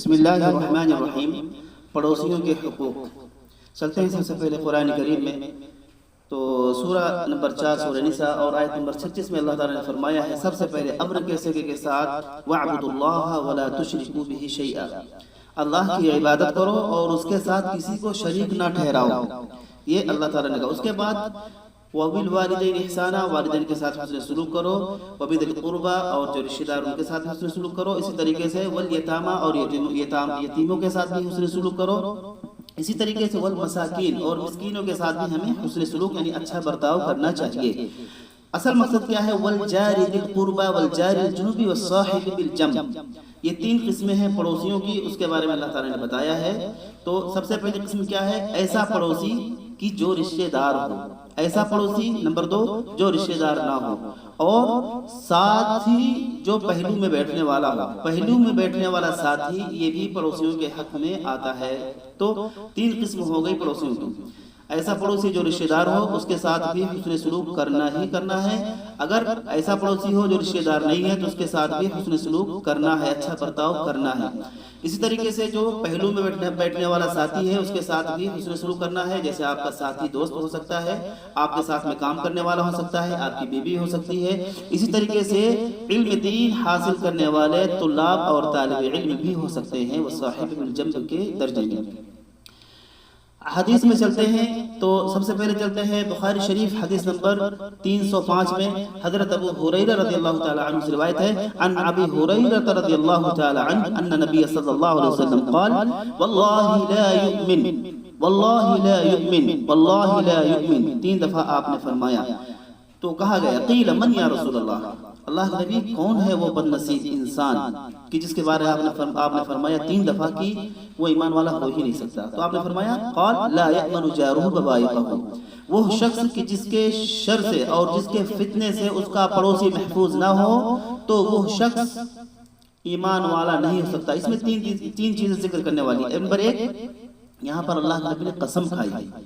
بسم اللہ الرحمن الرحیم۔ پڑوسیوں کے حقوق چلتے ہیں سب سے پہلے قرآن کریم میں، تو سورہ نمبر 4 سورہ نساء اور آیت نمبر 36 میں اللہ تعالیٰ نے فرمایا ہے سب سے پہلے امر کے ساتھ وَاعْبُدُوا اللَّهَ وَلَا تُشْرِكُوا بِهِ شَيْئًا، اللہ کی عبادت کرو اور اس کے ساتھ کسی کو شریک نہ ٹھہراؤ، یہ اللہ تعالیٰ نے کہا۔ اس کے بعد وَبِالْوَالِدَيْنِ إِحْسَانًا، والدین کے ساتھ حسن سلوک کرو، وَبِذِي الْقُرْبَى، اور جو رشتہ دار ان کے ساتھ حسن سلوک کرو، اسی طریقے سے وَالْيَتَامَى، اور یتیموں کے ساتھ بھی حسن سلوک کرو، اسی طریقے سے وَالْمَسَاكِينَ، اور مسکینوں کے ساتھ بھی ہمیں حسن سلوک یعنی اچھا برتاؤ کرنا چاہیے۔ اصل مقصد کیا ہے؟ وَالْجَارِ ذِي الْقُرْبَى وَالْجَارِ الْجُنُبِ وَالصَّاحِبِ بِالْجَنبِ، یہ 3 قسمیں ہیں پڑوسیوں کی، اس کے بارے میں اللہ تعالیٰ نے بتایا ہے۔ تو سب سے پہلی قسم کیا ہے؟ ایسا پڑوسی کی جو رشتہ دار ہو، ایسا پڑوسی نمبر 2 جو رشتہ دار نہ ہو، اور ساتھی جو پہلو میں بیٹھنے والا ہو، پہلو میں بیٹھنے والا ساتھی یہ بھی پڑوسیوں کے حق میں آتا ہے۔ تو 3 قسم ہو گئی پڑوسیوں کی۔ ایسا پڑوسی جو رشتہ دار ہو اس کے ساتھ بھی حسن سلوک کرنا ہی کرنا ہے، اگر ایسا پڑوسی ہو جو رشتہ دار نہیں ہے تو اس کے ساتھ بھی حسن سلوک کرنا ہے، اچھا برتاؤ کرنا ہے۔ اسی طریقے سے جو پہلو میں بیٹھنے والا ساتھی ہے اس کے ساتھ بھی حسن سلوک کرنا ہے، جیسے آپ کا ساتھی دوست ہو سکتا ہے، آپ کے ساتھ میں کام کرنے والا ہو سکتا ہے، آپ کی بیوی ہو سکتی ہے، اسی طریقے سے علم دین حاصل کرنے والے طلاب اور طالب علم بھی ہو سکتے ہیں، وہ صاحب الجنب کے درجے میں۔ حدیث میں چلتے ہیں تو سب سے پہلے چلتے ہیں بخاری شریف حدیث نمبر 305 میں، حضرت ابو ہریرہ رضی اللہ تعالی عنہ سے روایت ہے، عن ابی ہریرہ رضی اللہ تعالی عنہ ان نبی صلی اللہ علیہ وسلم قال واللہ لا یؤمن، واللہ لا یؤمن، واللہ لا یؤمن، 3 دفعہ آپ نے فرمایا۔ تو کہا گیا قیل من یا رسول اللہ، اللہ کے نبی کون ہے وہ بد نصیب انسان کہ جس کے بارے آپ نے فرمایا 3 دفعہ کی وہ ایمان والا ہو ہی نہیں سکتا؟ تو آپ نے فرمایا قال لا یأمن جارہ بوائقہ، وہ شخص کہ جس کے شر سے اور جس کے فتنے سے اس کا پڑوسی محفوظ نہ ہو تو وہ شخص ایمان والا نہیں ہو سکتا۔ اس میں 3 چیزیں ذکر کرنے والی ہیں۔ نمبر 1، یہاں پر اللہ کے نبی نے قسم کھائی ہے۔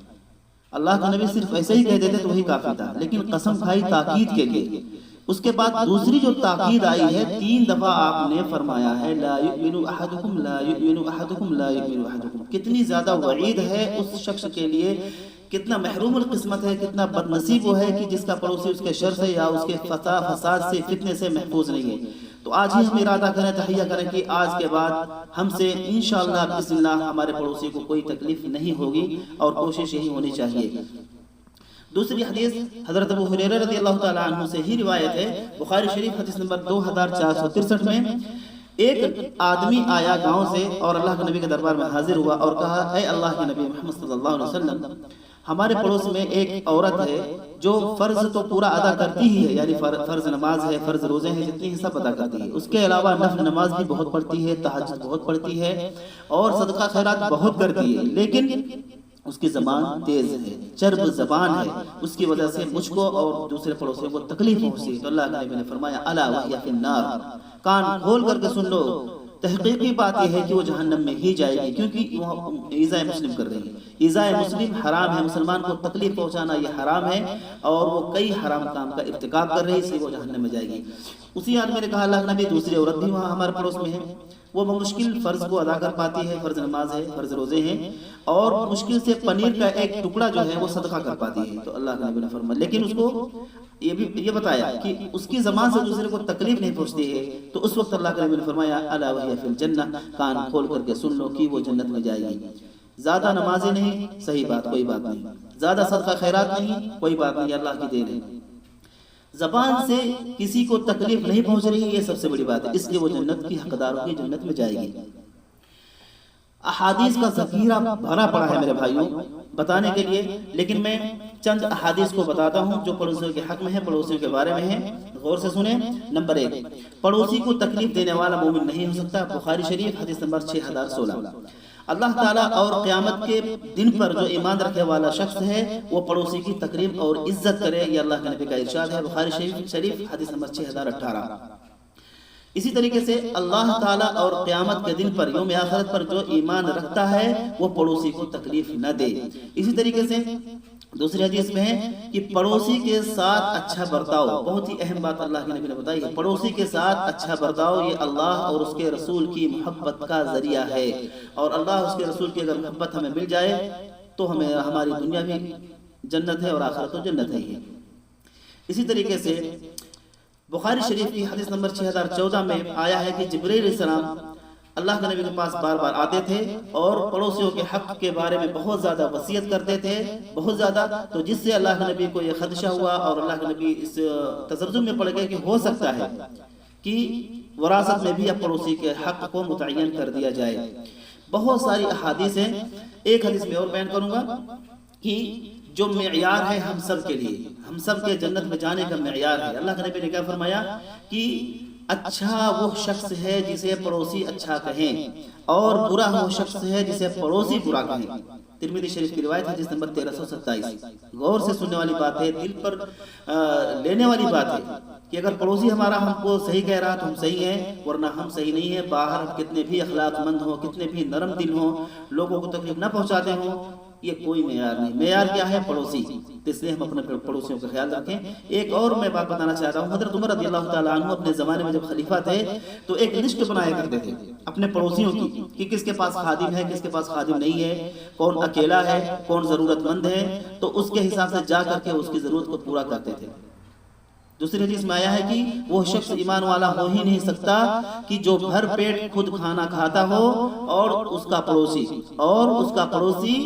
اللہ کے نبی صرف ایسے ہی کہہ دیتے تو وہی کافی تھا، لیکن قسم کھائی تاکید کے لیے۔ اس کے بعد دوسری جو تاکید آئی ہے 3 دفعہ آپ نے فرمایا ہے لا یؤمن احدکم، لا یؤمن احدکم، لا یؤمن احدکم۔ کتنی زیادہ وعید ہے اس شخص کے لیے، کتنا محروم القسمت ہے، کتنا بد نصیب وہ ہے کہ جس کا پڑوسی اس کے شر سے یا اس کے فساد سے فتنے سے محفوظ نہیں ہے۔ تو آج ہی ہم ارادہ کریں، تحیہ کریں کہ آج کے بعد ہم سے انشاءاللہ بسم اللہ ہمارے پڑوسی کو کوئی تکلیف نہیں ہوگی، اور کوشش یہی ہونی چاہیے۔ دوسری حدیث حضرت ابو ہریرہ رضی اللہ تعالی عنہ سے ہی روایت ہے، بخاری شریف حدیث نمبر 2463 میں، ایک آدمی آیا گاؤں سے اور اللہ کے نبی کے دربار میں حاضر ہوا اور کہا اے اللہ کے نبی محمد صلی اللہ علیہ وسلم، ہمارے پڑوس میں ایک عورت ہے جو فرض تو پورا ادا کرتی ہی ہے، یعنی فرض نماز ہے، فرض روزے ہیں، جتنی ہیں سب ادا کرتی ہے، اس کے علاوہ نفل نماز بھی بہت پڑھتی ہے، تہجد بہت پڑھتی ہے، اور صدقہ خیرات بہت کرتی ہے، لیکن اس کی زبان تیز ہے، چرب زبان ہے، اس کی وجہ سے مجھ کو اور دوسرے پڑوسیوں کو تکلیف پہنچتی ہے۔ تو اللہ کے نبی نے فرمایا الا وہی فی النار، کان کھول کر کے سن لو، تحقیقی بات یہ ہے کہ وہ جہنم میں ہی جائے گی، کیونکہ وہ ایذاء مسلم کر رہی ہے۔ ایذاء مسلم حرام ہے، مسلمان کو تکلیف پہنچانا یہ حرام ہے، اور وہ کئی حرام کام کا ارتکاب کر رہی ہے، اس لیے وہ جہنم میں جائے گی۔ اسی آدمی نے کہا اللہ کے نبی دوسری عورت بھی وہاں ہمارے پڑوس میں ہے، وہ بمشکل فرض کو ادا کر پاتی ہے، فرض نماز ہے، فرض روزے ہیں، اور مشکل سے پنیر کا ایک ٹکڑا جو ہے وہ صدقہ کر پاتی ہے۔ تو اللہ کے نبی نے فرمایا، لیکن اس کو یہ بتایا کہ اس کی زبان سے دوسرے کو تکلیف نہیں پہنچتی ہے، تو اس وقت اللہ کے نبی نے فرمایا الا وہی فی الجنہ، کان کھول کر کے سن لو کہ وہ جنت میں جائے گی۔ زیادہ نمازیں نہیں، صحیح بات، کوئی بات نہیں، زیادہ صدقہ خیرات نہیں، کوئی بات نہیں، اللہ کی دین ہے، زبان سے کسی کو تکلیف نہیں پہنچ رہی، یہ سب سے بڑی بات ہے، اس لیے وہ جنت کی حقدار ہوگی، جنت میں جائے گی۔ احادیث کا ذخیرہ بھرا پڑا ہے میرے بھائیوں بتانے کے لیے، لیکن میں چند احادیث کو بتاتا ہوں جو پڑوسیوں کے حق میں ہے، پڑوسیوں کے بارے میں ہے، غور سے سنیں۔ نمبر 1، پڑوسی کو تکلیف دینے والا مومن نہیں ہو سکتا، بخاری شریف حدیث نمبر 6016۔ اللہ تعالیٰ اور قیامت کے دن پر جو ایمان رکھنے والا شخص ہے وہ پڑوسی کی تکریم اور عزت کرے، یہ اللہ کے نبی کا ارشاد ہے، بخاری شریف حدیث نمبر 6018۔ اسی طریقے سے اللہ تعالیٰ اور قیامت کے دن پر، یوم آخرت پر جو ایمان رکھتا ہے وہ پڑوسی کو تکلیف نہ دے۔ اسی طریقے سے دوسری حدیث میں ہے کہ پڑوسی کے ساتھ اچھا برتاؤ، بہت ہی اہم بات اللہ کے نبی نے بتائی ہے، پڑوسی کے ساتھ اچھا برتاؤ یہ اللہ اور اس کے رسول کی محبت کا ذریعہ ہے، اور اللہ اس کے رسول کی اگر محبت ہمیں مل جائے تو ہمیں ہماری دنیا بھی جنت ہے اور آخرت و جنت ہے ہی۔ اسی طریقے سے بخاری شریف کی حدیث نمبر 6014 میں آیا ہے کہ جبرائیل علیہ السلام اللہ کے نبی کے پاس بار بار آتے تھے اور پڑوسیوں کے حق کے بارے میں بہت زیادہ وصیت کرتے تھے، بہت زیادہ، تو جس سے اللہ کے نبی کو یہ خدشہ ہوا اور اللہ کے نبی اس تزلزل میں پڑ گئے کہ ہو سکتا ہے کہ وراثت میں بھی اب پڑوسی کے حق کو متعین کر دیا جائے۔ بہت ساری احادیث ہیں، ایک حدیث میں اور بیان کروں گا کہ جو معیار ہے ہم سب کے لیے، ہم سب کے جنت میں جانے کا معیار ہے، اللہ کے نبی نے کیا فرمایا کہ اچھا وہ شخص ہے جسے پڑوسی اچھا کہیں، اور برا وہ شخص ہے جسے پڑوسی برا کہیں۔ ترمذی شریف کی روایت ہے جس نمبر 1327۔ غور سے سننے والی بات ہے، دل پر لینے والی بات ہے کہ اگر پڑوسی ہمارا ہم کو صحیح کہہ رہا تو ہم صحیح ہیں، ورنہ ہم صحیح نہیں ہیں۔ باہر ہم کتنے بھی اخلاق مند ہوں، کتنے بھی نرم دل ہوں، لوگوں کو تکلیف نہ پہنچاتے ہوں، یہ کوئی معیار نہیں۔ معیار کیا ہے؟ پڑوسی۔ تو اس لیے ہم اپنے پڑوسیوں کا خیال رکھیں۔ ایک اور میں بات بتانا چاہتا ہوں، حضرت عمر رضی اللہ تعالیٰ عنہ اپنے زمانے میں جب خلیفہ تھے تو ایک لسٹ بنایا کرتے تھے اپنے پڑوسیوں کی کہ کس کے پاس خادم ہے، کس کے پاس خادم نہیں ہے، کون اکیلا ہے، کون ضرورت مند ہے، تو اس کے حساب سے جا کر کے اس کی ضرورت کو پورا کرتے تھے۔ دوسری حدیث میں آیا ہے کہ وہ شخص ایمان والا ہو ہی نہیں سکتا کہ جو بھر پیٹ خود کھانا کھاتا ہو اور اس کا پڑوسی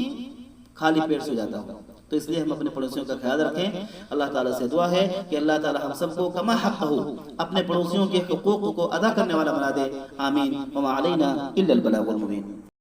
خالی پیٹ سو جاتا ہو۔ تو اس لیے ہم اپنے پڑوسیوں کا خیال رکھیں۔ اللہ تعالیٰ سے دعا ہے کہ اللہ تعالیٰ ہم سب کو کما حق ہو اپنے پڑوسیوں کے حقوق کو ادا کرنے والا بنا دے۔ آمین۔ وما علینا الا البلاغ المبین۔